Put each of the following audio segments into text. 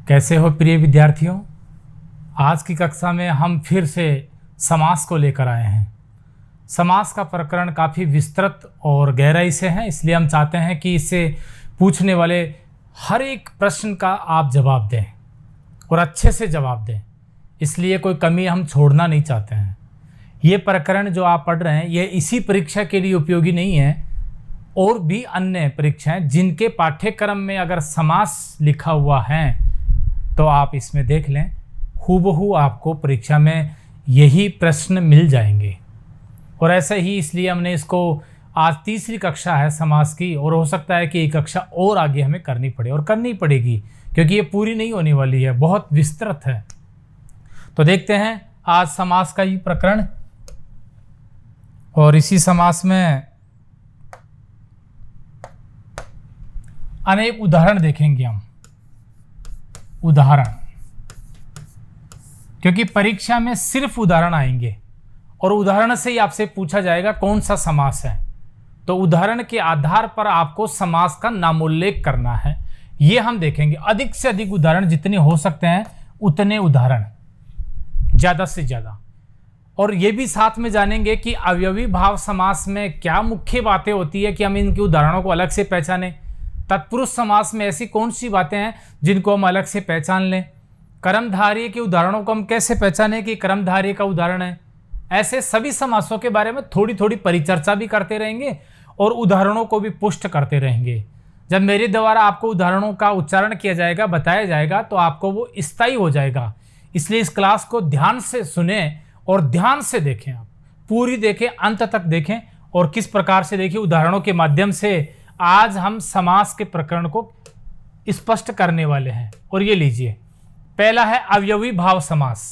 कैसे हो प्रिय विद्यार्थियों। आज की कक्षा में हम फिर से समास को लेकर आए हैं। समास का प्रकरण काफ़ी विस्तृत और गहराई से है, इसलिए हम चाहते हैं कि इससे पूछने वाले हर एक प्रश्न का आप जवाब दें और अच्छे से जवाब दें, इसलिए कोई कमी हम छोड़ना नहीं चाहते हैं। ये प्रकरण जो आप पढ़ रहे हैं ये इसी परीक्षा के लिए उपयोगी नहीं है, और भी अन्य परीक्षाएं जिनके पाठ्यक्रम में अगर समास लिखा हुआ है तो आप इसमें देख लें, हूबहू आपको परीक्षा में यही प्रश्न मिल जाएंगे। और ऐसे ही इसलिए हमने इसको, आज तीसरी कक्षा है समास की, और हो सकता है कि एक कक्षा और आगे हमें करनी पड़े, और करनी पड़ेगी क्योंकि ये पूरी नहीं होने वाली है, बहुत विस्तृत है। तो देखते हैं आज समास का ही प्रकरण, और इसी समास में अनेक उदाहरण देखेंगे हम। उदाहरण, क्योंकि परीक्षा में सिर्फ उदाहरण आएंगे और उदाहरण से ही आपसे पूछा जाएगा कौन सा समास है, तो उदाहरण के आधार पर आपको समास का नामोल्लेख करना है। ये हम देखेंगे, अधिक से अधिक उदाहरण जितने हो सकते हैं उतने उदाहरण, ज़्यादा से ज़्यादा। और ये भी साथ में जानेंगे कि अवयवी भाव समास में क्या मुख्य बातें होती है कि हम इनके उदाहरणों को अलग से पहचानें। तत्पुरुष समास में ऐसी कौन सी बातें हैं जिनको हम अलग से पहचान लें। कर्मधारय के उदाहरणों को हम कैसे पहचानें कि कर्मधारय का उदाहरण है। ऐसे सभी समासों के बारे में थोड़ी थोड़ी परिचर्चा भी करते रहेंगे और उदाहरणों को भी पुष्ट करते रहेंगे। जब मेरे द्वारा आपको उदाहरणों का उच्चारण किया जाएगा, बताया जाएगा, तो आपको वो स्थायी हो जाएगा। इसलिए इस क्लास को ध्यान से सुने और ध्यान से देखें, आप पूरी देखें, अंत तक देखें, और किस प्रकार से देखिए उदाहरणों के माध्यम से आज हम समास के प्रकरण को स्पष्ट करने वाले हैं। और ये लीजिए, पहला है अवयवी भाव समास।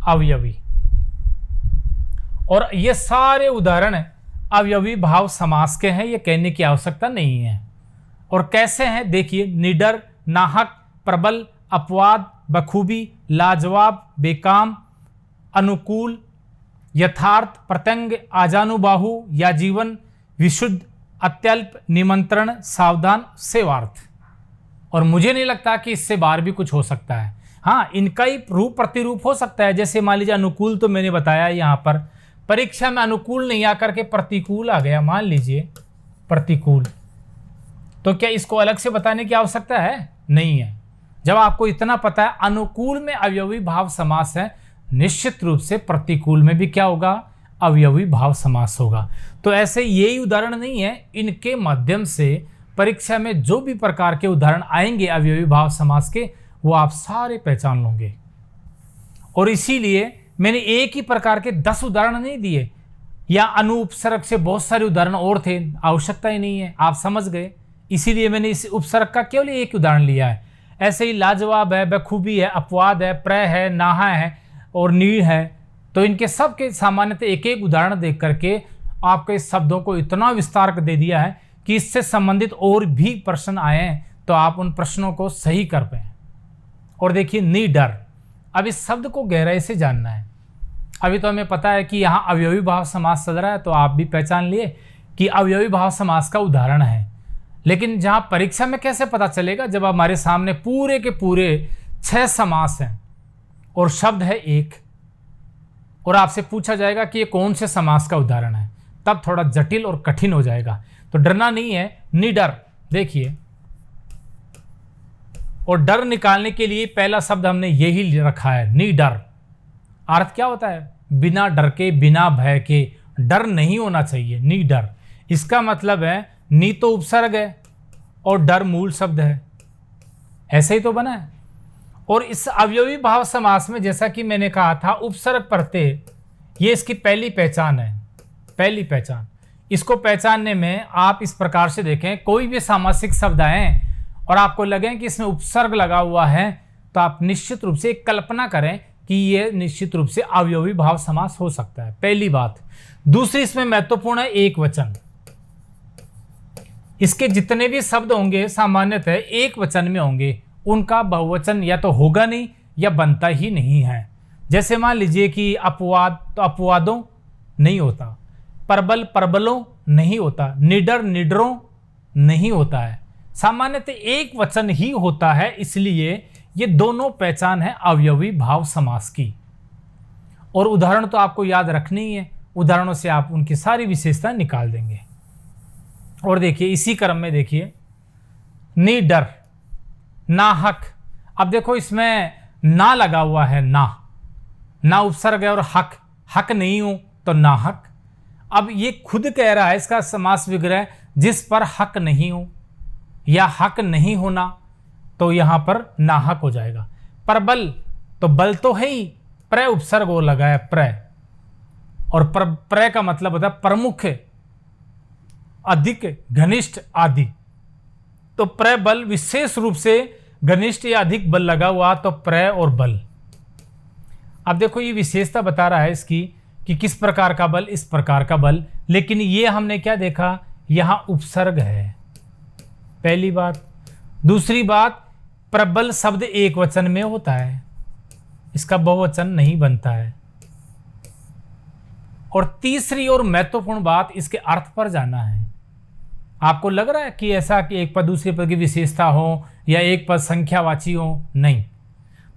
अवयवी, और ये सारे उदाहरण अवयवी भाव समास के हैं, ये कहने की आवश्यकता नहीं है। और कैसे हैं देखिए, निडर, नाहक, प्रबल, अपवाद, बखूबी, लाजवाब, बेकाम, अनुकूल, यथार्थ, प्रत्यंग, आजानुबाहु, या जीवन, विशुद्ध, अत्यल्प, निमंत्रण, सावधान, सेवार्थ। और मुझे नहीं लगता कि इससे बाहर भी कुछ हो सकता है। हाँ, इनका ही रूप प्रतिरूप हो सकता है। जैसे मान लीजिए अनुकूल, तो मैंने बताया यहाँ पर परीक्षा में अनुकूल नहीं आकर के प्रतिकूल आ गया, मान लीजिए प्रतिकूल, तो क्या इसको अलग से बताने की आवश्यकता है? नहीं है। जब आपको इतना पता है अनुकूल में अवयवी भाव समास है, निश्चित रूप से प्रतिकूल में भी क्या होगा? अवयवी भाव समास होगा। तो ऐसे यही उदाहरण नहीं है, इनके माध्यम से परीक्षा में जो भी प्रकार के उदाहरण आएंगे अवयवी भाव समास के, वो आप सारे पहचान लोगे। और इसीलिए मैंने एक ही प्रकार के 10 उदाहरण नहीं दिए, या अनुपसर्ग से बहुत सारे उदाहरण और थे, आवश्यकता ही नहीं है, आप समझ गए। इसीलिए मैंने इस उपसर्ग का केवल एक उदाहरण लिया है। ऐसे ही लाजवाब है, बखूबी है, अपवाद है, प्रय है, नाहा है और नीड़ है, तो इनके सब के सामान्यतः एक एक उदाहरण देख करके आपके इस शब्दों को इतना विस्तार कर दे दिया है कि इससे संबंधित और भी प्रश्न आए तो आप उन प्रश्नों को सही कर पाएं। और देखिए निडर, अब इस शब्द को गहराई से जानना है। अभी तो हमें पता है कि यहाँ अवयवी भाव समास चल रहा है, तो आप भी पहचान लिए कि अवयवी भाव समास का उदाहरण है। लेकिन जहाँ परीक्षा में कैसे पता चलेगा? जब हमारे सामने पूरे के पूरे 6 समास हैं और शब्द है एक, और आपसे पूछा जाएगा कि ये कौन से समास का उदाहरण है, तब थोड़ा जटिल और कठिन हो जाएगा। तो डरना नहीं है, निडर देखिए। और डर निकालने के लिए पहला शब्द हमने यही रखा है, निडर। अर्थ क्या होता है? बिना डर के, बिना भय के, डर नहीं होना चाहिए, निडर। इसका मतलब है नी तो उपसर्ग है और डर मूल शब्द है, ऐसे ही तो बना है। और इस अवयवी भाव समास में जैसा कि मैंने कहा था, उपसर्ग प्रत्यय ये इसकी पहली पहचान है। पहली पहचान, इसको पहचानने में आप इस प्रकार से देखें, कोई भी सामासिक शब्द आए और आपको लगे कि इसमें उपसर्ग लगा हुआ है, तो आप निश्चित रूप से एक कल्पना करें कि ये निश्चित रूप से अवयवी भाव समास हो सकता है, पहली बात। दूसरी इसमें महत्वपूर्ण है एक वचन। इसके जितने भी शब्द होंगे सामान्यतः एक वचन में होंगे, उनका बहुवचन या तो होगा नहीं या बनता ही नहीं है। जैसे मान लीजिए कि अपवाद, तो अपवादों नहीं होता, प्रबल, प्रबलों नहीं होता, निडर निडरों नहीं होता है, सामान्यतः एक वचन ही होता है। इसलिए ये दोनों पहचान है अवयवी भाव समास की। और उदाहरण तो आपको याद रखनी ही है, उदाहरणों से आप उनकी सारी विशेषताएं निकाल देंगे। और देखिए इसी क्रम में देखिए निडर, नाहक। अब देखो इसमें ना लगा हुआ है, ना उपसर्ग है और हक नहीं हूं तो नाहक। अब ये खुद कह रहा है इसका समास विग्रह, जिस पर हक नहीं हूं या हक नहीं होना, तो यहां पर नाहक हो जाएगा। प्रबल, तो बल तो है ही, प्र उपसर्ग वो लगा है प्र, और प्र का मतलब होता है प्रमुख, अधिक, घनिष्ठ आदि। तो प्रबल विशेष रूप से घनिष्ठ या अधिक बल लगा हुआ तो प्र और बल। अब देखो ये विशेषता बता रहा है इसकी कि किस प्रकार का बल, इस प्रकार का बल। लेकिन ये हमने क्या देखा, यहां उपसर्ग है, पहली बात। दूसरी बात, प्रबल शब्द एक वचन में होता है, इसका बहुवचन नहीं बनता है। और तीसरी और महत्वपूर्ण बात, इसके अर्थ पर जाना है। आपको लग रहा है कि ऐसा कि एक पद दूसरे पद की विशेषता हो या एक पद संख्यावाची हो, नहीं।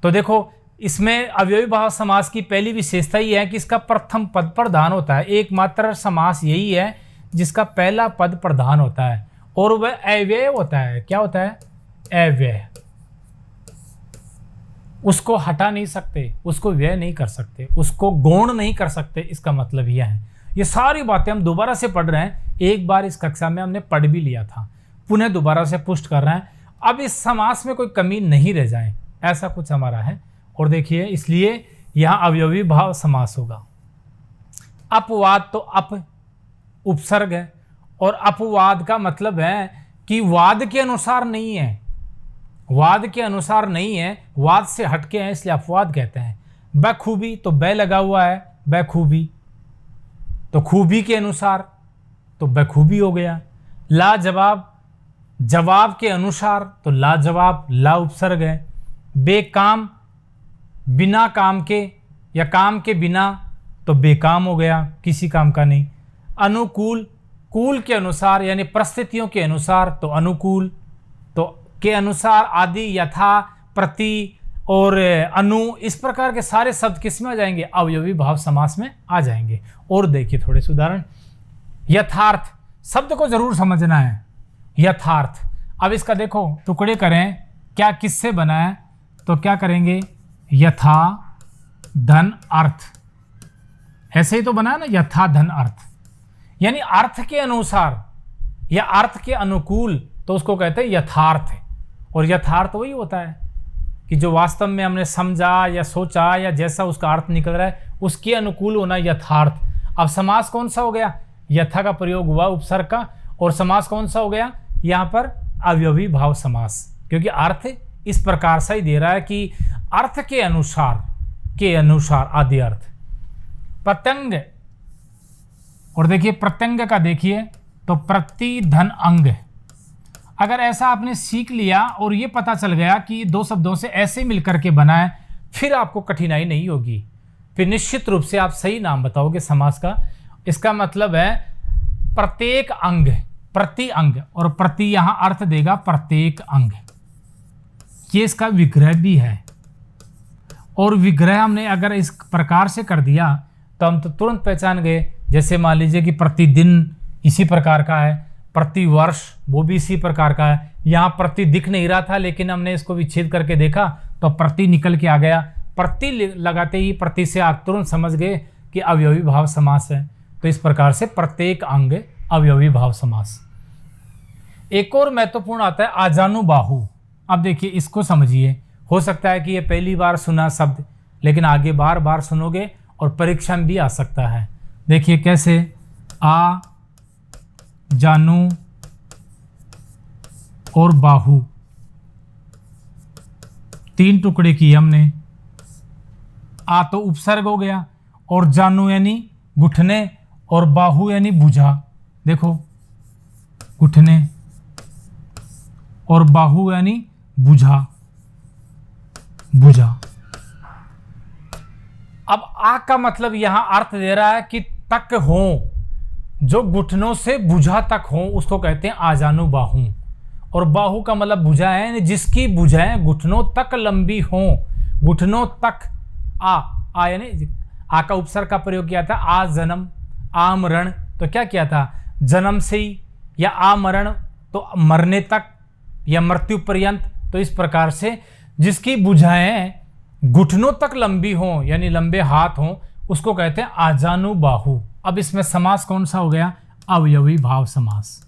तो देखो इसमें अवयवी भाव समास की पहली विशेषता ही है कि इसका प्रथम पद प्रधान होता है। एकमात्र समास यही है जिसका पहला पद प्रधान होता है और वह अव्यय होता है। क्या होता है? अव्यय। उसको हटा नहीं सकते, उसको व्यय नहीं कर सकते, उसको गौण नहीं कर सकते। इसका मतलब यह है। ये सारी बातें हम दोबारा से पढ़ रहे हैं, एक बार इस कक्षा में हमने पढ़ भी लिया था, पुनः दोबारा से पुष्ट कर रहे हैं। अब इस समास में कोई कमी नहीं रह जाए, ऐसा कुछ हमारा है। और देखिए इसलिए यहां अवयवी भाव समास होगा। अपवाद, तो अप उपसर्ग है, और अपवाद का मतलब है कि वाद के अनुसार नहीं है, वाद के अनुसार नहीं है, वाद से हटके हैं, इसलिए अपवाद कहते हैं। बखूबी, तो बै लगा हुआ है, बखूबी, तो खूबी के अनुसार, तो बखूबी हो गया। लाजवाब, जवाब के अनुसार, तो लाजवाब, ला उपसर्ग है। बेकाम, बिना काम के या काम के बिना, तो बेकाम हो गया, किसी काम का नहीं। अनुकूल, कूल के अनुसार यानी परिस्थितियों के अनुसार, तो अनुकूल, तो के अनुसार, आदि, यथा, प्रति और अनु, इस प्रकार के सारे शब्द किस में आ जाएंगे? अवयवी भाव समास में आ जाएंगे। और देखिए थोड़े से उदाहरण। यथार्थ, शब्द को जरूर समझना है, यथार्थ। अब इसका देखो टुकड़े करें, क्या किससे बना है, तो क्या करेंगे? यथा धन अर्थ, ऐसे ही तो बना है ना, यथा धन अर्थ, यानी अर्थ के अनुसार या अर्थ के अनुकूल, तो उसको कहते हैं यथार्थ। और यथार्थ वही होता है कि जो वास्तव में हमने समझा या सोचा या जैसा उसका अर्थ निकल रहा है उसके अनुकूल होना यथार्थ। अब समास कौन सा हो गया? यथा का प्रयोग हुआ उपसर्ग का, और समास कौन सा हो गया यहाँ पर? अवयवी भाव समास, क्योंकि अर्थ इस प्रकार से ही दे रहा है कि अर्थ के अनुसार आदि अर्थ। प्रत्यंग, और देखिए प्रत्यंग का देखिए तो प्रति धन अंग। अगर ऐसा आपने सीख लिया और ये पता चल गया कि दो शब्दों से ऐसे मिलकर के बना है, फिर आपको कठिनाई नहीं होगी, फिर निश्चित रूप से आप सही नाम बताओगे समास का। इसका मतलब है प्रत्येक अंग, प्रति अंग, और प्रति यहां अर्थ देगा प्रत्येक अंग। ये इसका विग्रह भी है, और विग्रह हमने अगर इस प्रकार से कर दिया तो हम तो तुरंत पहचान गए। जैसे मान लीजिए कि प्रतिदिन इसी प्रकार का है, प्रति वर्ष वो भी इसी प्रकार का है। यहाँ प्रति दिख नहीं रहा था, लेकिन हमने इसको विच्छेद करके देखा तो प्रति निकल के आ गया। प्रति लगाते ही प्रति से आप तुरंत समझ गए कि अवयवी भाव समास है। तो इस प्रकार से प्रत्येक अंग अवयवी भाव समास। एक और महत्वपूर्ण आता है आजानुबाहु। अब देखिए इसको समझिए, हो सकता है कि ये पहली बार सुना शब्द, लेकिन आगे बार बार सुनोगे और परीक्षा में भी आ सकता है। देखिए कैसे, आ जानू और बाहु, तीन टुकड़े किए हमने। आ तो उपसर्ग हो गया, और जानू यानी घुटने, और बाहु यानी भुजा। देखो घुटने और बाहु यानी भुजा, भुजा। अब आ का मतलब यहां अर्थ दे रहा है कि तक हो, जो घुटनों से भुजा तक हो उसको कहते हैं आजानु बाहु। और बाहु का मतलब भुजा है, यानी जिसकी भुजाएं घुटनों तक लंबी हों। घुटनों तक आ यानी आ का उपसर्ग का प्रयोग किया था। आ जन्म, आ मरण, तो क्या किया था, जन्म से ही, या आ मरण तो मरने तक या मृत्यु पर्यंत। तो इस प्रकार से जिसकी भुजाएं घुटनों तक लंबी हों यानी लंबे हाथ हों उसको कहते हैं आजानु बाहु। अब इसमें समास कौन सा हो गया, अवयवी भाव समास।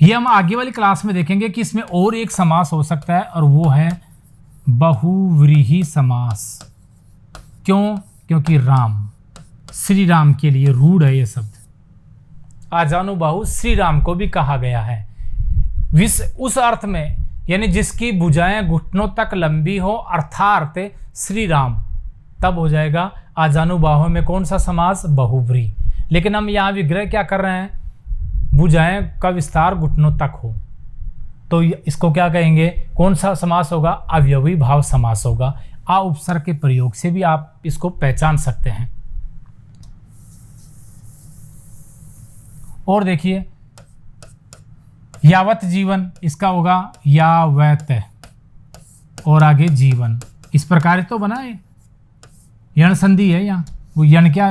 ये हम आगे वाली क्लास में देखेंगे कि इसमें और एक समास हो सकता है और वो है बहुव्रीहि समास। क्यों, क्योंकि राम, श्री राम के लिए रूढ़ है ये शब्द। आजानु बाहु श्री राम को भी कहा गया है उस अर्थ में, यानी जिसकी भुजाएं घुटनों तक लंबी हो अर्थात श्री राम, तब हो जाएगा आजानु बाहु में कौन सा समास, बहुव्रीहि। लेकिन हम यहाँ विग्रह क्या कर रहे हैं, भुजाएं का विस्तार घुटनों तक हो, तो इसको क्या कहेंगे, कौन सा समास होगा, अवयवी भाव समास होगा। आ उपसर्ग के प्रयोग से भी आप इसको पहचान सकते हैं। और देखिए यावत जीवन, इसका होगा यावत और आगे जीवन, इस प्रकार तो बना है। यण संधि है यहाँ, वो यण क्या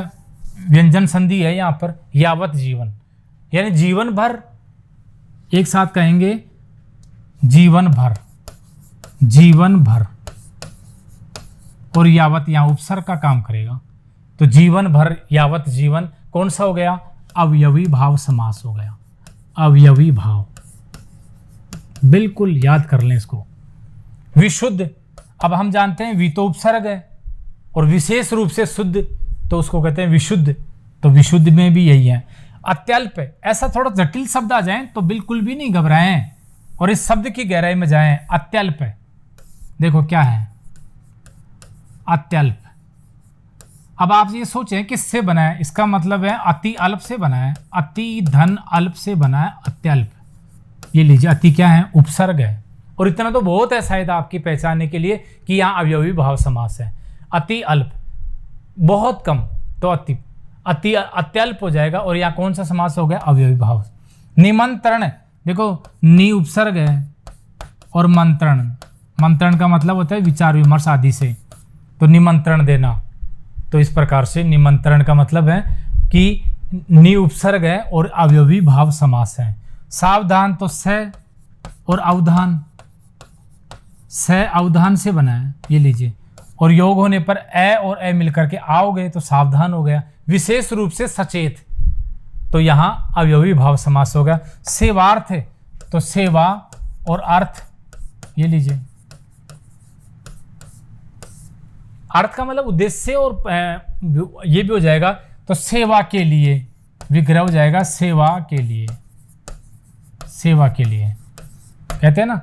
व्यंजन संधि है यहाँ पर, यावत जीवन यानी जीवन भर, एक साथ कहेंगे जीवन भर, जीवन भर, और यावत यहाँ उपसर्ग का काम करेगा। तो जीवन भर, यावत जीवन, कौन सा हो गया, अवयवी भाव समास हो गया। अवयवी भाव, बिल्कुल याद कर लें इसको। विशुद्ध, अब हम जानते हैं वी तो उपसर्ग है और विशेष रूप से शुद्ध, तो उसको कहते हैं विशुद्ध। तो विशुद्ध में भी यही है। अत्यल्प, ऐसा थोड़ा जटिल शब्द आ जाए तो बिल्कुल भी नहीं घबराएं और इस शब्द की गहराई में जाएं। अत्यल्प, देखो क्या है अत्यल्प। अब आप ये सोचें किससे बना है, इसका मतलब है अति अल्प से बना है, अति धन अल्प से बना है अत्यल्प। ये लीजिए, अति क्या है, उपसर्ग है। और इतना तो बहुत है शायद आपकी पहचानने के लिए कि यहाँ अवयवी भाव समास है। अति अल्प, बहुत कम, तो अति अत्यल्प हो जाएगा। और यहाँ कौन सा समास हो गया, अवयवी भाव। निमंत्रण, देखो नि उपसर्ग है और मंत्रण, मंत्रण का मतलब होता है विचार विमर्श आदि से, तो निमंत्रण देना। तो इस प्रकार से निमंत्रण का मतलब है कि नि उपसर्ग है और अवयवी भाव समास है। सावधान, तो स और अवधान, स अवधान से बना है, ये लीजिए। और योग होने पर ए और ए मिलकर के आओ गए तो सावधान हो गया। विशेष रूप से सचेत, तो यहाँ अवयवी भाव समास हो गया। सेवार्थ, तो सेवा और अर्थ, ये लीजिए। अर्थ का मतलब उद्देश्य और ये भी हो जाएगा, तो सेवा के लिए, विग्रह हो जाएगा सेवा के लिए। सेवा के लिए कहते हैं ना,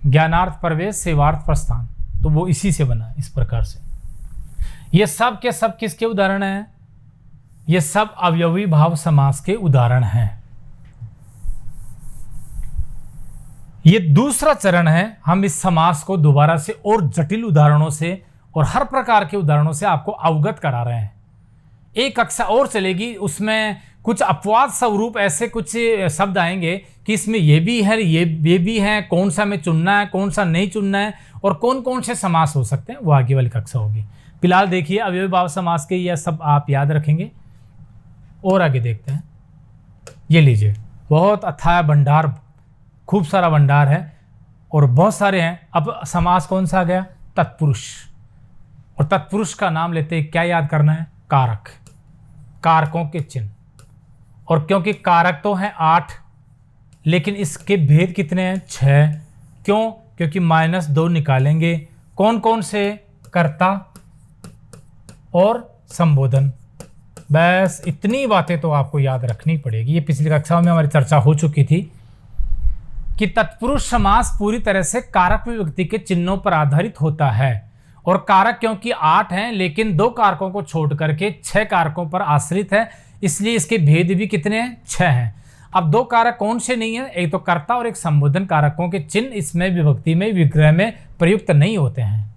ज्ञानार्थ प्रवेश सेवार्थ प्रस्थान, तो वो इसी से बना है इस प्रकार से। ये सब के सब किसके उदाहरण हैं, ये सब अवयवी भाव समास के उदाहरण हैं। ये दूसरा चरण है, हम इस समास को दोबारा से और जटिल उदाहरणों से और हर प्रकार के उदाहरणों से आपको अवगत करा रहे हैं। एक कक्षा और चलेगी, उसमें कुछ अपवाद स्वरूप ऐसे कुछ शब्द आएंगे कि इसमें ये भी है, ये भी है, कौन सा में चुनना है, कौन सा नहीं चुनना है, और कौन कौन से समास हो सकते हैं, वो आगे वाली कक्षा होगी। फिलहाल देखिए अवयवी भाव समास के यह सब आप याद रखेंगे। और आगे देखते हैं, ये लीजिए, बहुत अथाह भंडार, खूब सारा भंडार है और बहुत सारे हैं। अब समास कौन सा आ गया, तत्पुरुष। और तत्पुरुष का नाम लेते ही क्या याद करना है, कारक, कारकों के चिन्ह। और क्योंकि कारक तो हैं 8, लेकिन इसके भेद कितने हैं, 6। क्यों, क्योंकि -2 निकालेंगे। कौन कौन से, कर्ता और संबोधन। बस इतनी बातें तो आपको याद रखनी पड़ेगी। ये पिछली कक्षाओं में हमारी चर्चा हो चुकी थी कि तत्पुरुष समास पूरी तरह से कारक विभक्ति के चिन्हों पर आधारित होता है। और कारक क्योंकि 8 हैं, लेकिन 2 कारकों को छोड़ करके 6 कारकों पर आश्रित है, इसलिए इसके भेद भी कितने हैं, 6 हैं। अब 2 कारक कौन से नहीं है, एक तो कर्ता और एक संबोधन। कारकों के चिन्ह इसमें विभक्ति में, विग्रह में प्रयुक्त नहीं होते हैं।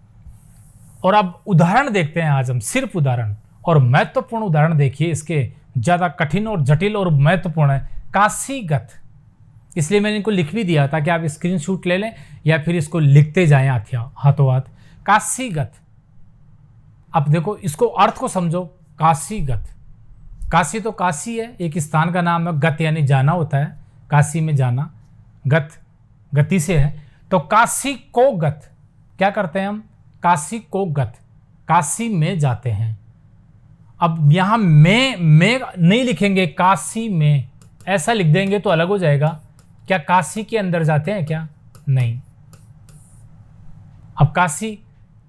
और अब उदाहरण देखते हैं आज हम, सिर्फ उदाहरण, और महत्वपूर्ण उदाहरण देखिए इसके ज़्यादा कठिन और जटिल और महत्वपूर्ण है। काशीगत, इसलिए मैंने इनको लिख भी दिया था कि आप स्क्रीनशॉट ले लें या फिर इसको लिखते जाएं हाथों हाथ। काशीगत, अब देखो इसको अर्थ को समझो। काशीगत, काशी तो काशी है, एक स्थान का नाम है। गत यानी जाना होता है, काशी में जाना, गत गति से है। तो काशी को गत, क्या करते हैं हम? काशी को गत, काशी में जाते हैं। अब यहां में नहीं लिखेंगे, काशी में ऐसा लिख देंगे तो अलग हो जाएगा। क्या काशी के अंदर जाते हैं क्या? नहीं। अब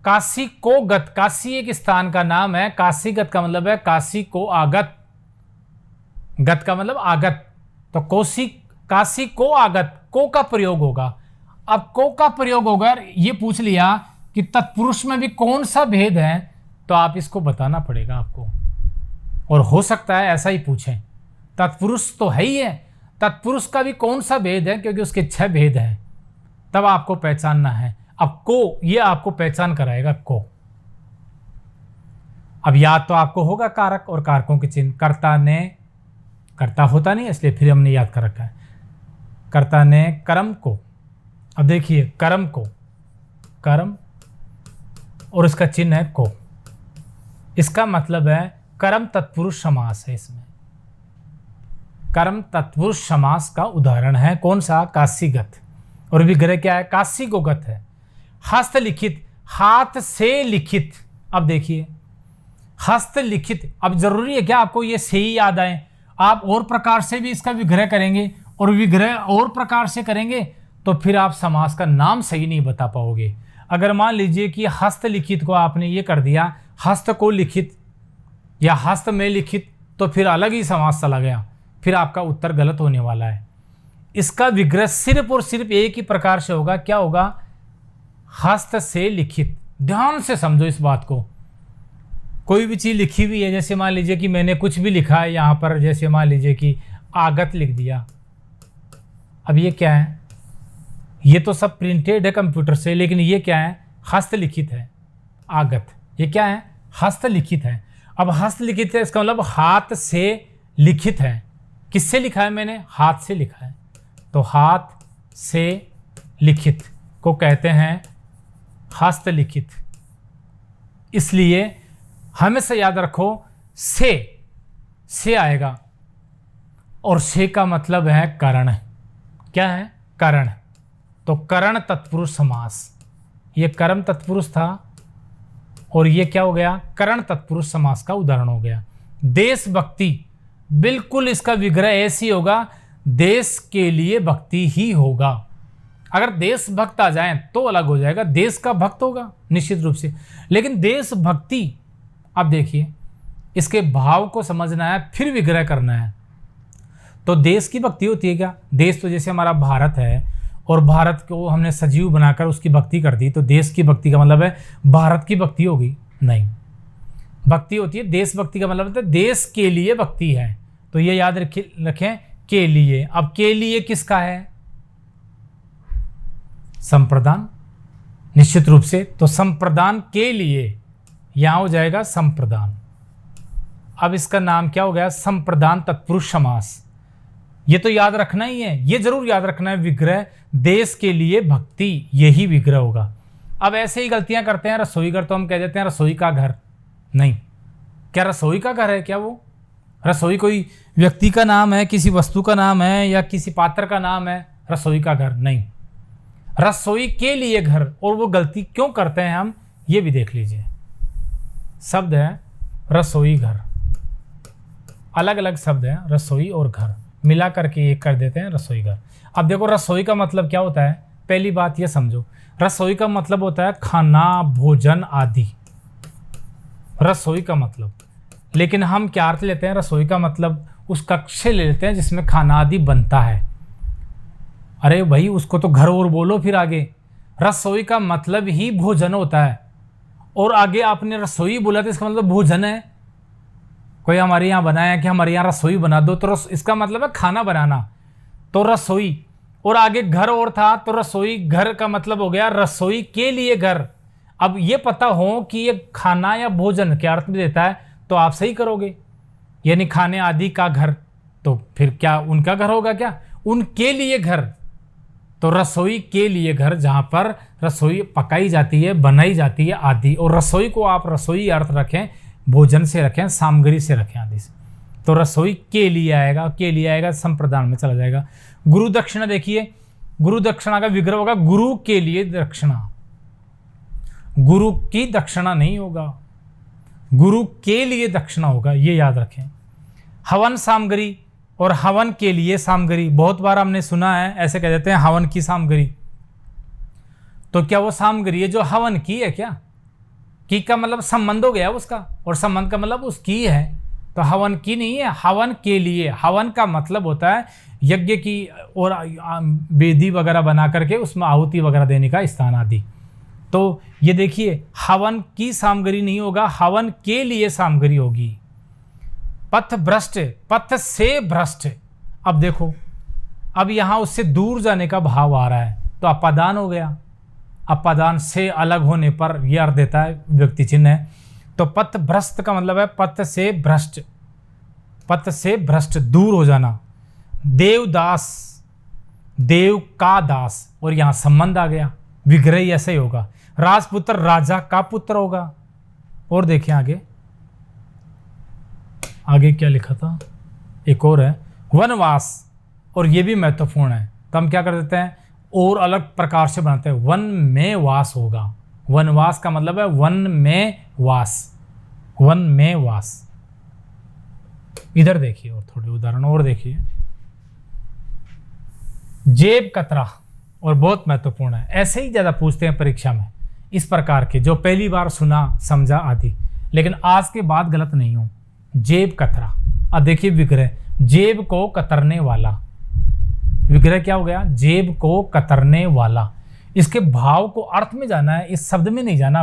काशी को गत, काशी एक स्थान का नाम है। काशीगत का मतलब है काशी को आगत, गत का मतलब आगत। तो काशी को आगत, को का प्रयोग होगा। अब को का प्रयोग होगा, ये पूछ लिया कि तत्पुरुष में भी कौन सा भेद है, तो आप इसको बताना पड़ेगा आपको। और हो सकता है ऐसा ही पूछें, तत्पुरुष तो है ही है, तत्पुरुष का भी कौन सा भेद है, क्योंकि उसके 6 भेद हैं, तब आपको पहचानना है। अब को, ये आपको पहचान कराएगा को। अब याद तो आपको होगा कारक और कारकों के चिन्ह। कर्ता ने, कर्ता होता नहीं इसलिए फिर हमने याद कर रखा है। कर्ता ने कर्म को, अब देखिए कर्म को, कर्म और इसका चिन्ह है को। इसका मतलब है कर्म तत्पुरुष समास है। इसमें कर्म तत्पुरुष समास का उदाहरण है कौन सा? काशीगत। और विग्रह क्या है? काशी को गत है। हस्तलिखित, हाथ से लिखित। अब देखिए हस्तलिखित, अब जरूरी है क्या आपको ये से ही याद आए? आप और प्रकार से भी इसका विग्रह करेंगे, और विग्रह और प्रकार से करेंगे तो फिर आप समास का नाम सही नहीं बता पाओगे। अगर मान लीजिए कि हस्तलिखित को आपने ये कर दिया हस्त को लिखित या हस्त में लिखित, तो फिर अलग ही समास चला गया, फिर आपका उत्तर गलत होने वाला है। इसका विग्रह सिर्फ और सिर्फ एक ही प्रकार से होगा, क्या होगा? हस्त से लिखित। ध्यान से समझो इस बात को। कोई भी चीज़ लिखी हुई है, जैसे मान लीजिए कि मैंने कुछ भी लिखा है यहाँ पर, जैसे मान लीजिए कि आगत लिख दिया। अब ये क्या है? ये तो सब प्रिंटेड है कंप्यूटर से, लेकिन ये क्या है? हस्तलिखित है आगत। ये क्या है? हस्तलिखित है। अब हस्तलिखित है, इसका मतलब हाथ से लिखित है। किससे लिखा है मैंने? हाथ से लिखा है। तो हाथ से लिखित को कहते हैं हस्तलिखित। इसलिए हमेशा याद रखो से आएगा, और से का मतलब है करण। क्या है? करण। तो करण तत्पुरुष समास। ये कर्म तत्पुरुष था और ये क्या हो गया? करण तत्पुरुष समास का उदाहरण हो गया। देशभक्ति, बिल्कुल इसका विग्रह ऐसी होगा, देश के लिए भक्ति ही होगा। अगर देशभक्त आ जाए तो अलग हो जाएगा, देश का भक्त होगा निश्चित रूप से। लेकिन देशभक्ति, अब देखिए इसके भाव को समझना है, फिर विग्रह करना है। तो देश की भक्ति होती है क्या? देश तो जैसे हमारा भारत है, और भारत को हमने सजीव बनाकर उसकी भक्ति कर दी, तो देश की भक्ति का मतलब है भारत की भक्ति होगी? नहीं, भक्ति होती है देशभक्ति का मतलब है देश के लिए भक्ति है। तो ये याद रखें, के लिए। अब के लिए किसका है? संप्रदान, निश्चित रूप से। तो संप्रदान के लिए, यहां हो जाएगा संप्रदान। अब इसका नाम क्या हो गया? संप्रदान तत्पुरुष समास। ये तो याद रखना ही है, ये जरूर याद रखना है, विग्रह देश के लिए भक्ति, यही विग्रह होगा। अब ऐसे ही गलतियां करते हैं रसोई घर, तो हम कह देते हैं रसोई का घर। नहीं, क्या रसोई का घर है क्या वो? रसोई कोई व्यक्ति का नाम है, किसी वस्तु का नाम है, या किसी पात्र का नाम है रसोई का घर? नहीं, रसोई के लिए घर। और वो गलती क्यों करते हैं हम, ये भी देख लीजिए। शब्द है रसोई घर, अलग अलग शब्द हैं, रसोई और घर मिला करके एक कर देते हैं रसोई घर। अब देखो रसोई का मतलब क्या होता है? पहली बात ये समझो, रसोई का मतलब होता है खाना, भोजन आदि, रसोई का मतलब। लेकिन हम क्या अर्थ लेते हैं? रसोई का मतलब उस कक्ष से ले लेते हैं जिसमें खाना आदि बनता है। अरे भाई उसको तो घर और बोलो फिर आगे। रसोई का मतलब ही भोजन होता है, और आगे आपने रसोई बोला तो इसका मतलब भोजन है। कोई हमारे यहाँ बनाया कि हमारे यहाँ रसोई बना दो, तो इसका मतलब है खाना बनाना, तो रसोई। और आगे घर और था, तो रसोई घर का मतलब हो गया रसोई के लिए घर। अब ये पता हो कि ये खाना या भोजन क्या अर्थ में देता है, तो आप सही करोगे। यानी खाने आदि का घर, तो फिर क्या उनका घर होगा क्या? उनके लिए घर, तो रसोई के लिए घर, जहाँ पर रसोई पकाई जाती है, बनाई जाती है आदि। और रसोई को आप रसोई अर्थ रखें, भोजन से रखें, सामग्री से रखें आदि से, तो रसोई के लिए आएगा, के लिए आएगा, संप्रदान में चला जाएगा। गुरु दक्षिणा देखिए, गुरु दक्षिणा का विग्रह होगा गुरु के लिए दक्षिणा, गुरु की दक्षिणा नहीं होगा, गुरु के लिए दक्षिणा होगा, ये याद रखें। हवन सामग्री और हवन के लिए सामग्री, बहुत बार हमने सुना है ऐसे कह देते हैं हवन की सामग्री, तो क्या वो सामग्री है जो हवन की है क्या? की का मतलब संबंध हो गया उसका, और संबंध का मतलब उसकी है, तो हवन की नहीं है, हवन के लिए। हवन का मतलब होता है यज्ञ की और वेदी वगैरह बना करके उसमें आहुति वगैरह देने का स्थान आदि। तो ये देखिए हवन की सामग्री नहीं होगा, हवन के लिए सामग्री होगी। पथ भ्रष्ट, पथ से भ्रष्ट, अब देखो अब यहाँ उससे दूर जाने का भाव आ रहा है, तो अपादान हो गया। अपादान से अलग होने पर यह अर्थ देता है, व्यक्ति चिन्ह है। तो पथ भ्रष्ट का मतलब है पथ से भ्रष्ट, पथ से भ्रष्ट, दूर हो जाना। देवदास, देव का दास, और यहाँ संबंध आ गया, विग्रह ऐसा ही होगा। राजपुत्र, राजा का पुत्र होगा। और देखिए आगे, आगे क्या लिखा था, एक और है वनवास, और ये भी महत्वपूर्ण है। तो हम क्या कर देते हैं, और अलग प्रकार से बनाते हैं, वन में वास होगा। वनवास का मतलब है वन में वास, वन में वास। इधर देखिए और थोड़े उदाहरण और देखिए। जेब कतरा, और बहुत महत्वपूर्ण है, ऐसे ही ज़्यादा पूछते हैं परीक्षा में इस प्रकार के, जो पहली बार सुना समझा आदि, लेकिन आज के बाद गलत नहीं हो। जेब कतरा, अब देखिए विग्रह, जेब को कतरने वाला, विग्रह क्या हो गया, जेब को कतरने वाला। इसके भाव को अर्थ में जाना है, इस शब्द में नहीं जाना।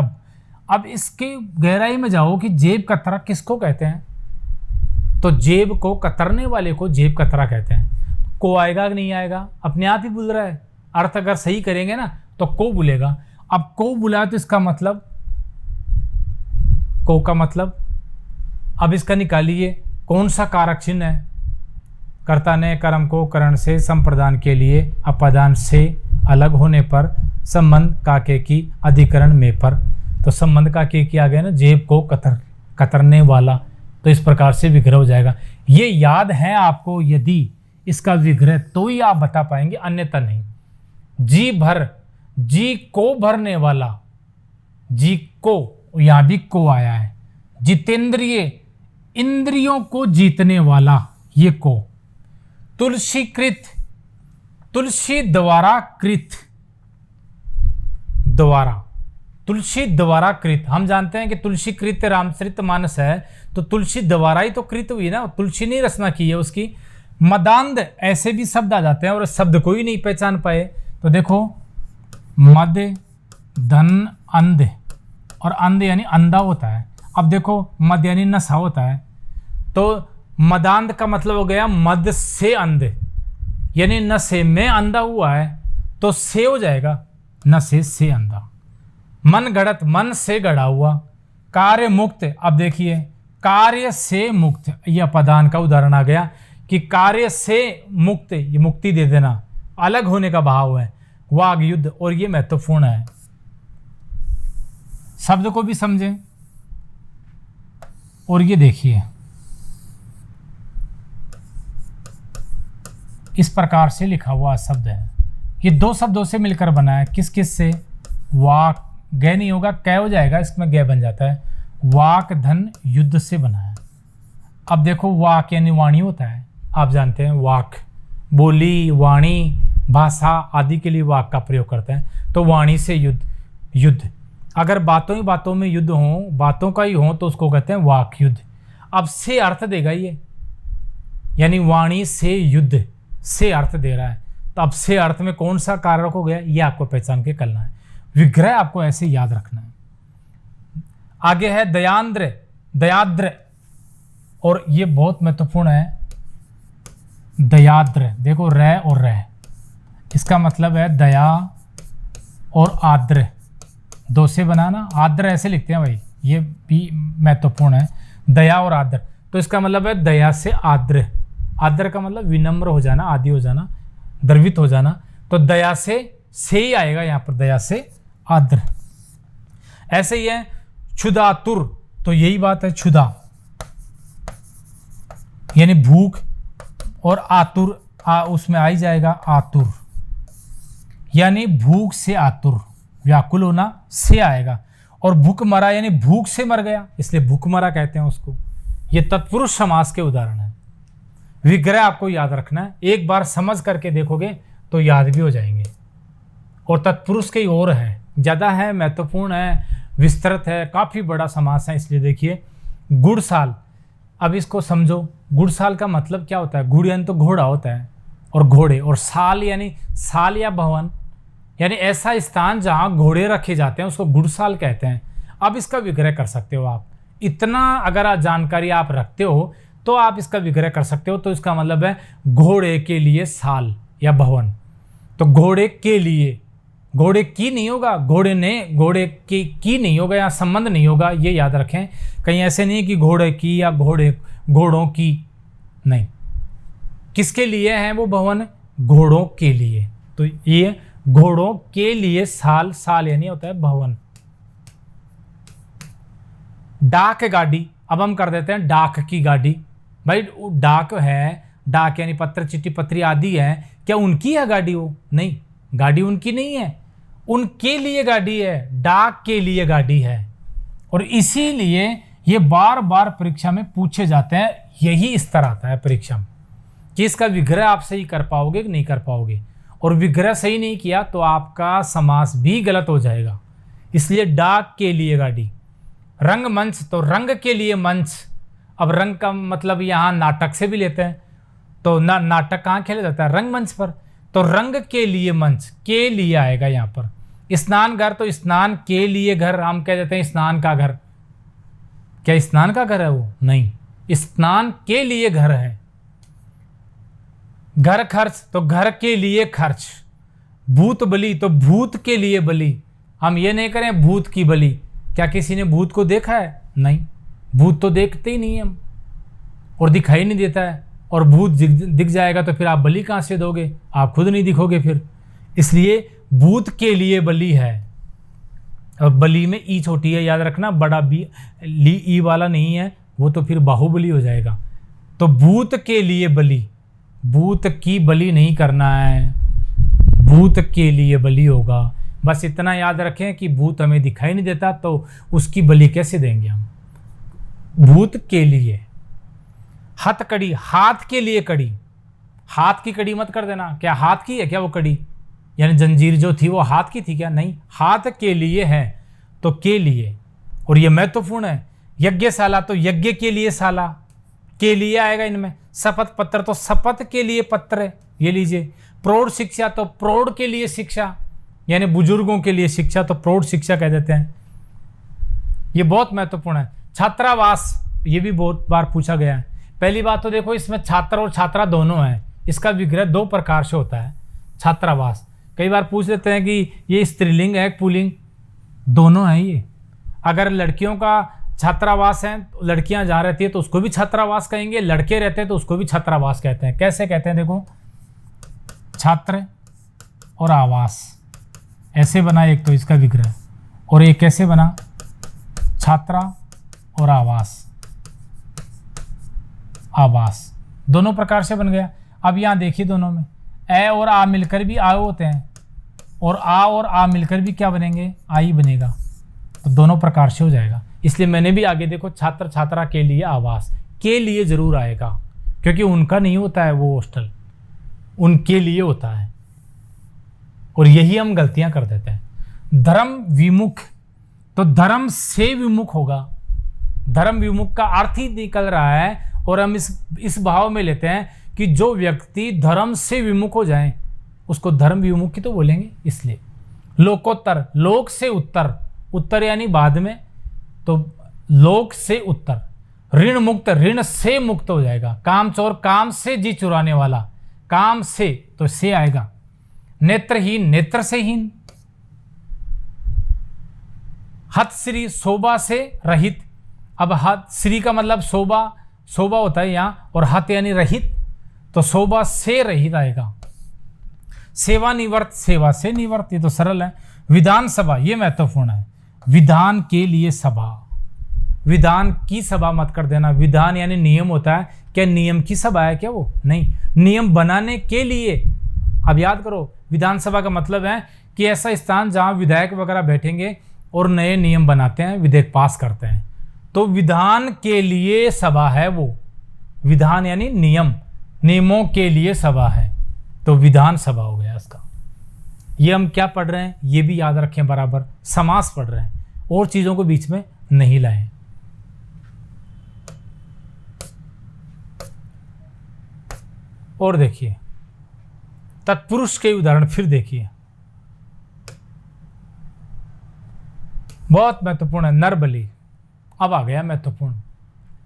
अब इसके गहराई में जाओ कि जेब कतरा किसको कहते हैं, तो जेब को कतरने वाले को जेब कतरा कहते हैं। को आएगा कि नहीं आएगा, अपने आप ही बुल रहा है। अर्थ अगर सही करेंगे ना तो को बुलेगा। अब को बुला तो इसका मतलब, को का मतलब, अब इसका निकालिए कौन सा कारक चिन्ह है। कर्ता ने कर्म को करण से संप्रदान के लिए अपादान से अलग होने पर संबंध काके की अधिकरण में पर, तो संबंध काके की आ गया ना, जेब को कतरने वाला, तो इस प्रकार से विग्रह हो जाएगा। ये याद है आपको, यदि इसका विग्रह तो ही आप बता पाएंगे, अन्यथा नहीं। जी भर, जी को भरने वाला, जी को, यहां भी को आया है। जितेंद्रिय, इंद्रियों को जीतने वाला, ये को। तुलसीकृत, तुलसी द्वारा कृत, द्वारा, तुलसी द्वारा कृत। हम जानते हैं कि तुलसी कृत रामचरित मानस है, तो तुलसी द्वारा ही तो कृत हुई ना, तुलसी ने रचना की है उसकी। मदांध, ऐसे भी शब्द आ जाते हैं और शब्द को ही नहीं पहचान पाए, तो देखो मद धन अंध, और अंध यानी अंधा होता है। अब देखो मद यानी नशा होता है, तो मदांध का मतलब हो गया मद से अंध, यानी नशे में अंधा हुआ है, तो से हो जाएगा नशे से अंधा। मन गढ़त, मन से गढ़ा हुआ। कार्य मुक्त, अब देखिए कार्य से मुक्त, यह पदान का उदाहरण आ गया कि कार्य से मुक्त, ये मुक्ति दे देना, अलग होने का भाव है। वाग युद्ध, और ये महत्वपूर्ण है, शब्द को भी समझें। और ये देखिए इस प्रकार से लिखा हुआ शब्द है, ये दो शब्दों से मिलकर बना है। किस किस से, वाक, गै नहीं होगा, कै हो जाएगा, इसमें गै बन जाता है। वाक धन युद्ध से बना है। अब देखो वाक यानी वाणी होता है, आप जानते हैं वाक, बोली, वाणी, भाषा आदि के लिए वाक का प्रयोग करते हैं। तो वाणी से युद्ध, युद्ध, अगर बातों ही बातों में युद्ध हो, बातों का ही हो, तो उसको कहते हैं वाक युद्ध। अब से अर्थ देगा ये, यानी वाणी से युद्ध, से अर्थ दे रहा है, तो अब से अर्थ में कौन सा कारक हो गया, ये आपको पहचान के करना है। विग्रह आपको ऐसे याद रखना है। आगे है दयांद्र, दयाद्र, और ये बहुत महत्वपूर्ण है। दयाद्र, देखो रै और रै, इसका मतलब है दया और आद्र, दो से बनाना। आद्र ऐसे लिखते हैं भाई, ये भी महत्वपूर्ण है, दया और आद्र। तो इसका मतलब है दया से आर्द्र। आर्द्र का मतलब विनम्र हो जाना, आदि हो जाना, द्रवित हो जाना। तो दया से ही आएगा यहाँ पर, दया से आर्द्र। ऐसे ही है क्षुधातुर, तो यही बात है, क्षुधा यानी भूख, और आतुर उसमें आ ही जाएगा आतुर, यानी भूख से आतुर, व्याकुल होना से आएगा। और भूख मरा यानी भूख से मर गया, इसलिए भूख मरा कहते हैं उसको। ये तत्पुरुष समास के उदाहरण है। विग्रह आपको याद रखना है, एक बार समझ करके देखोगे तो याद भी हो जाएंगे। और तत्पुरुष की ओर है, ज़्यादा है, महत्वपूर्ण है, विस्तृत है, काफ़ी बड़ा समास है। इसलिए देखिए गुड़साल, अब इसको समझो। गुड़साल का मतलब क्या होता है? गुड़ यानी तो घोड़ा होता है, और घोड़े, और साल यानी साल या भवन, यानी ऐसा स्थान जहाँ घोड़े रखे जाते हैं उसको गुड़साल कहते हैं। अब इसका विग्रह कर सकते हो आप, इतना अगर जानकारी आप रखते हो तो आप इसका विग्रह कर सकते हो। तो इसका मतलब है घोड़े के लिए साल या भवन। तो घोड़े के लिए, घोड़े की नहीं होगा, घोड़े ने, घोड़े की नहीं होगा, यहाँ संबंध नहीं होगा, ये याद रखें। कहीं ऐसे नहीं है कि घोड़े की या घोड़ों की, नहीं। किसके लिए है वो भवन? घोड़ों के लिए। तो ये घोड़ों के लिए साल, साल यानी होता है भवन। डाक गाड़ी, अब हम कर देते हैं डाक की गाड़ी। भाई डाक है, डाक यानी पत्र, चिट्ठी, पत्री आदि है, क्या उनकी है गाड़ी? वो नहीं, गाड़ी उनकी नहीं है, उनके लिए गाड़ी है, डाक के लिए गाड़ी है। और इसीलिए ये बार बार परीक्षा में पूछे जाते हैं। यही स्तर आता है परीक्षा में कि इसका विग्रह आप सही कर पाओगे कि नहीं कर पाओगे। और विग्रह सही नहीं किया तो आपका समास भी गलत हो जाएगा। इसलिए डाक के लिए गाड़ी। रंगमंच, तो रंग के लिए मंच। अब रंग का मतलब यहाँ नाटक से भी लेते हैं, तो नाटक कहाँ खेला जाता है? रंगमंच पर। तो रंग के लिए मंच, के लिए आएगा यहाँ पर। स्नान घर, तो स्नान के लिए घर, हम कह देते हैं स्नान का घर। क्या स्नान का घर है वो? नहीं, स्नान के लिए घर है। घर खर्च, तो घर के लिए खर्च। भूत बलि, तो भूत के लिए बलि। हम ये नहीं करें भूत की बलि। क्या किसी ने भूत को देखा है? नहीं, भूत तो देखते ही नहीं हम, और दिखाई नहीं देता है। और भूत दिख जाएगा तो फिर आप बलि कहाँ से दोगे? आप खुद नहीं दिखोगे फिर। इसलिए भूत के लिए बलि है। और बलि में ई छोटी है, याद रखना, बड़ा बी ली ई वाला नहीं है, वो तो फिर बाहुबली हो जाएगा। तो भूत के लिए बलि, भूत की बलि नहीं करना है, भूत के लिए बलि होगा। बस इतना याद रखें कि भूत हमें दिखाई नहीं देता तो उसकी बलि कैसे देंगे हम? भूत के लिए। हथकड़ी, हाथ के लिए कड़ी। हाथ की कड़ी मत कर देना, क्या हाथ की है क्या वो कड़ी? यानी जंजीर जो थी वो हाथ की थी क्या? नहीं, हाथ के लिए है, तो के लिए। और ये महत्वपूर्ण है। यज्ञशाला, तो यज्ञ के लिए शाला, के लिए आएगा इनमें। शपथ पत्र, तो शपथ के लिए पत्र, ये लीजिए। प्रौढ़ शिक्षा, तो प्रौढ़ के लिए शिक्षा, यानी बुजुर्गों के लिए शिक्षा, तो प्रौढ़ शिक्षा कह देते हैं। ये बहुत महत्वपूर्ण है। छात्रावास, ये भी बहुत बार पूछा गया है। पहली बात तो देखो, इसमें छात्र और छात्रा दोनों हैं। इसका विग्रह दो प्रकार से होता है। छात्रावास, कई बार पूछ लेते हैं कि ये स्त्रीलिंग है पुल्लिंग, दोनों है ये। अगर लड़कियों का छात्रावास है, लड़कियां जहाँ रहती है तो उसको भी छात्रावास कहेंगे, लड़के रहते हैं तो उसको भी छात्रावास कहते हैं। कैसे कहते हैं देखो, छात्र और आवास, ऐसे बना एक तो इसका विग्रह, और एक कैसे बना, छात्रा और आवास, आवास, दोनों प्रकार से बन गया। अब यहाँ देखिए दोनों में ए और आ मिलकर भी आ होते हैं, और आ मिलकर भी क्या बनेंगे? आ ही बनेगा। तो दोनों प्रकार से हो जाएगा। इसलिए मैंने भी आगे देखो, छात्र छात्रा के लिए आवास, के लिए जरूर आएगा, क्योंकि उनका नहीं होता है वो हॉस्टल, उनके लिए होता है। और यही हम गलतियां कर देते हैं। धर्म विमुख, तो धर्म से विमुख होगा। धर्म विमुख का अर्थ ही निकल रहा है, और हम इस भाव में लेते हैं कि जो व्यक्ति धर्म से विमुख हो जाए उसको धर्म विमुख ही तो बोलेंगे। इसलिए लोकोत्तर, लोक से उत्तर, उत्तर यानी बाद में, तो लोक से उत्तर। ऋण मुक्त, ऋण से मुक्त हो जाएगा। काम चोर, काम से जी चुराने वाला, काम से, तो से आएगा। नेत्रहीन, नेत्र से हीन। हत श्री, शोभा से रहित। अब हत श्री का मतलब शोभा, शोभा होता है यहाँ, और हत यानी रहित, तो शोभा से रहित आएगा। सेवा निवर्त, सेवा से निवर्त, ये तो सरल है। विधानसभा, ये महत्वपूर्ण है। विधान के लिए सभा, विधान की सभा मत कर देना। विधान यानी नियम होता है, क्या नियम की सभा है क्या वो? नहीं, नियम बनाने के लिए। अब याद करो, विधानसभा का मतलब है कि ऐसा स्थान जहाँ विधायक वगैरह बैठेंगे और नए नियम बनाते हैं, विधेयक पास करते हैं। तो विधान के लिए सभा है वो। विधान यानी नियम, नियमों के लिए सभा है, तो विधान सभा हो गया इसका। ये हम क्या पढ़ रहे हैं ये भी याद रखें, बराबर समास पढ़ रहे हैं, और चीज़ों को बीच में नहीं लाएं। और देखिए तत्पुरुष के उदाहरण फिर देखिए, बहुत महत्वपूर्ण है। नर बलि, अब आ गया महत्वपूर्ण।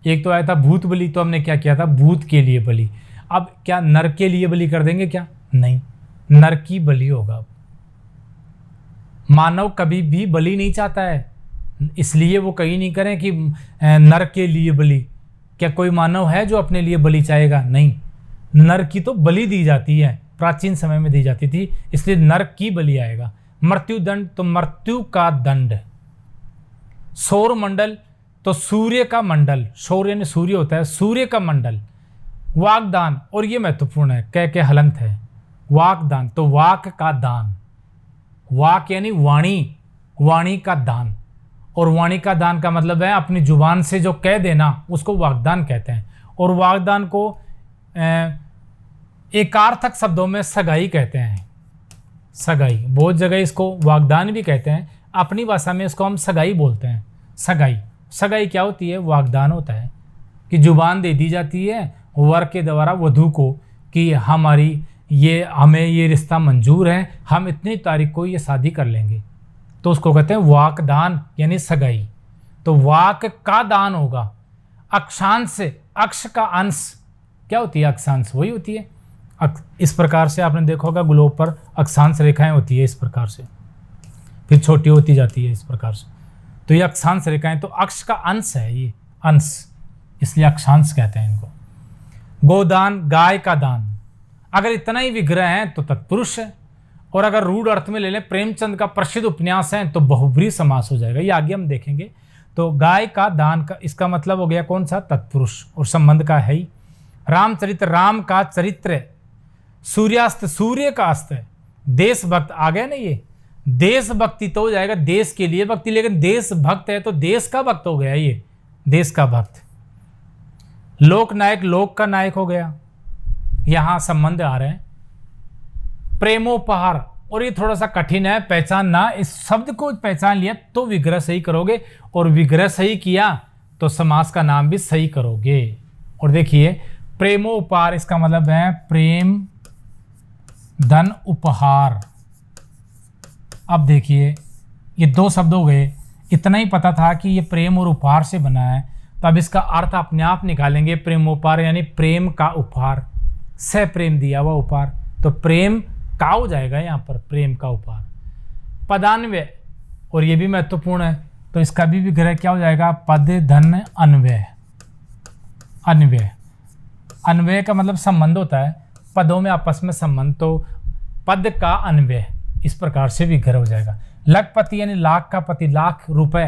एक तो आया था भूत बलि, तो हमने क्या किया था, भूत के लिए बलि। अब क्या नर के लिए बलि कर देंगे क्या? नहीं, नर की बलि होगा। मानव कभी भी बलि नहीं चाहता है, इसलिए वो कहीं नहीं करें कि नर के लिए बलि। क्या कोई मानव है जो अपने लिए बलि चाहेगा? नहीं, नर की तो बलि दी जाती है, प्राचीन समय में दी जाती थी, इसलिए नर की बलि आएगा। मृत्यु दंड, तो मृत्यु का दंड। सौर मंडल, तो सूर्य का मंडल, सौर यानी सूर्य होता है, सूर्य का मंडल। वागदान, और ये महत्वपूर्ण है, कह के हलंत है। वागदान, तो वाक का दान। वाक यानी वाणी, वाणी का दान। और वाणी का दान का मतलब है अपनी जुबान से जो कह देना, उसको वागदान कहते हैं। और वागदान को एकार्थक शब्दों में सगाई कहते हैं। सगाई, बहुत जगह इसको वागदान भी कहते हैं, अपनी भाषा में इसको हम सगाई बोलते हैं। सगाई, सगाई क्या होती है? वागदान होता है कि जुबान दे दी जाती है वर के द्वारा वधू को कि हमें ये रिश्ता मंजूर है, हम इतनी तारीख को ये शादी कर लेंगे, तो उसको कहते हैं वाकदान यानी सगाई। तो वाक का दान होगा। अक्षांश से, अक्ष का अंश क्या होती है? अक्षांश वही होती है। इस प्रकार से आपने देखा होगा ग्लोब पर अक्षांश रेखाएं होती है इस प्रकार से, फिर छोटी होती जाती है इस प्रकार से। तो ये अक्षांश रेखाएं, तो अक्ष का अंश है ये, अंश, इसलिए अक्षांश कहते हैं इनको। गोदान, गाय का दान। अगर इतना ही विग्रह है तो तत्पुरुष है, और अगर रूढ़ अर्थ में ले लें, प्रेमचंद का प्रसिद्ध उपन्यास है, तो बहुब्रीहि समास हो जाएगा। ये आगे हम देखेंगे। तो गाय का दान का इसका मतलब हो गया कौन सा? तत्पुरुष, और संबंध का है ही। रामचरित्र, राम का चरित्र। सूर्यास्त, सूर्य का अस्त। देशभक्त आ गया ना, ये देशभक्ति तो हो जाएगा, देश के लिए भक्ति, लेकिन देशभक्त है तो देश का भक्त हो गया ये, देश का भक्त। लोकनायक, लोक का नायक हो गया, यहां संबंध आ रहे हैं। प्रेमोपहार, और ये थोड़ा सा कठिन है पहचानना, इस शब्द को पहचान लिया तो विग्रह सही करोगे, और विग्रह सही किया तो समास का नाम भी सही करोगे। और देखिए प्रेमोपहार, इसका मतलब है प्रेम धन उपहार। अब देखिए ये दो शब्द हो गए, इतना ही पता था कि ये प्रेम और उपहार से बना है, तो अब इसका अर्थ अपने आप निकालेंगे। प्रेमोपहार यानी प्रेम का उपहार, सह प्रेम दिया हुआ उपहार, तो प्रेम का हो जाएगा यहाँ पर, प्रेम का उपहार। पदान्वय, और ये भी महत्वपूर्ण है, तो इसका भी विग्रह क्या हो जाएगा? पद धन अन्वय। अन्वय, अन्वय का मतलब संबंध होता है, पदों में आपस में संबंध, तो पद का अन्वय, इस प्रकार से विग्रह हो जाएगा। लखपति यानी लाख का पति, लाख रुपए,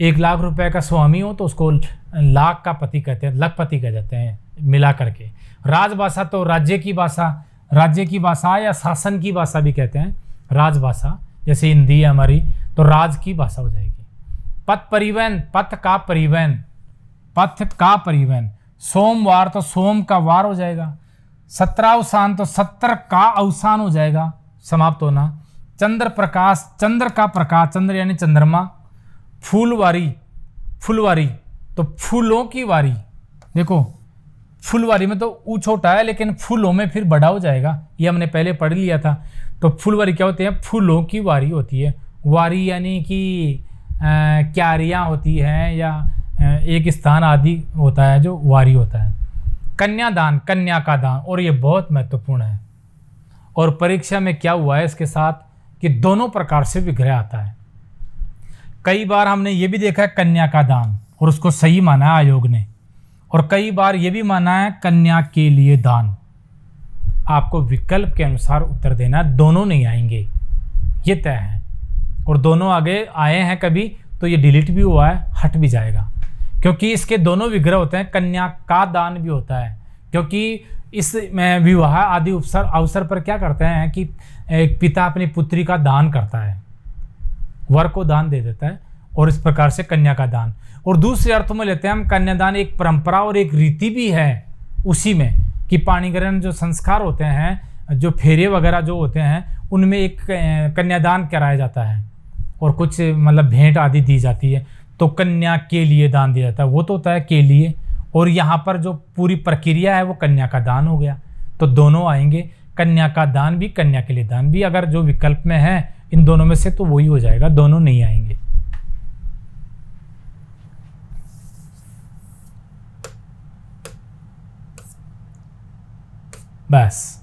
1 लाख रुपए का स्वामी हो तो उसको लाख का पति कहते हैं, लखपति कह जाते हैं मिला करके। राजभाषा, तो राज्य की भाषा, राज्य की भाषा या शासन की भाषा भी कहते हैं राजभाषा, जैसे हिंदी है हमारी, तो राज की भाषा हो जाएगी। पथ परिवहन, पथ का परिवहन, पथ का परिवहन। सोमवार, तो सोम का वार हो जाएगा। सत्रावसान, तो सत्र का अवसान हो जाएगा, समाप्त होना। चंद्र प्रकाश, चंद्र का प्रकाश, चंद्र यानी चंद्रमा। फूलवारी, फुलवारी, तो फूलों की वारी। देखो फुलवारी में तो ऊ छोटा है, लेकिन फूलों में फिर बड़ा हो जाएगा, ये हमने पहले पढ़ लिया था। तो फुलवारी क्या होती है? फूलों की वारी होती है। वारी यानी कि क्यारियाँ होती हैं, या एक स्थान आदि होता है जो वारी होता है। कन्यादान, कन्या का दान, और ये बहुत महत्वपूर्ण है। और परीक्षा में क्या हुआ है इसके साथ कि दोनों प्रकार से विग्रह आता है। कई बार हमने ये भी देखा है कन्या का दान, और उसको सही माना है आयोग ने, और कई बार ये भी माना है कन्या के लिए दान। आपको विकल्प के अनुसार उत्तर देना, दोनों नहीं आएंगे, ये तय है। और दोनों आगे आए हैं कभी तो ये डिलीट भी हुआ है, हट भी जाएगा, क्योंकि इसके दोनों विग्रह होते हैं। कन्या का दान भी होता है, क्योंकि इस में विवाह आदि अवसर पर क्या करते हैं कि एक पिता अपनी पुत्री का दान करता है, वर को दान दे देता है, और इस प्रकार से कन्या का दान। और दूसरे अर्थों में लेते हैं हम कन्यादान एक परंपरा और एक रीति भी है उसी में, कि पाणी ग्रहण जो संस्कार होते हैं, जो फेरे वगैरह जो होते हैं, उनमें एक कन्यादान कराया जाता है और कुछ मतलब भेंट आदि दी जाती है, तो कन्या के लिए दान दिया जाता है, वो तो होता है के लिए। और यहाँ पर जो पूरी प्रक्रिया है वो कन्या का दान हो गया, तो दोनों आएंगे, कन्या का दान भी कन्या के लिए दान भी। अगर जो विकल्प में है इन दोनों में से तो वही हो जाएगा, दोनों नहीं आएंगे। बस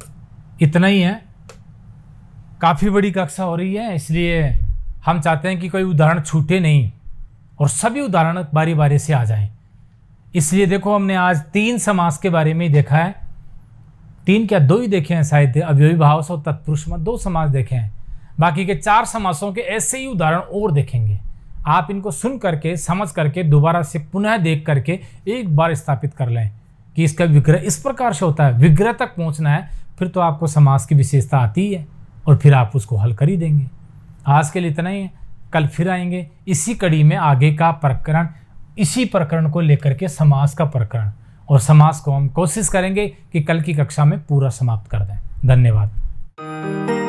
इतना ही है। काफ़ी बड़ी कक्षा हो रही है, इसलिए हम चाहते हैं कि कोई उदाहरण छूटे नहीं और सभी उदाहरण बारी बारी से आ जाएं। इसलिए देखो हमने आज 3 समास के बारे में ही देखा है, 3 क्या 2 ही देखे हैं शायद, अवयवी भाव से तत्पुरुष में 2 समास देखे हैं। बाकी के 4 समासों के ऐसे ही उदाहरण और देखेंगे। आप इनको सुन करके समझ करके दोबारा से पुनः देख करके एक बार स्थापित कर लें कि इसका विग्रह इस प्रकार से होता है। विग्रह तक पहुंचना है, फिर तो आपको समास की विशेषता आती ही है और फिर आप उसको हल कर ही देंगे। आज के लिए इतना ही है, कल फिर आएंगे इसी कड़ी में आगे का प्रकरण, इसी प्रकरण को लेकर के समास का प्रकरण, और समास को हम कोशिश करेंगे कि कल की कक्षा में पूरा समाप्त कर दें। धन्यवाद।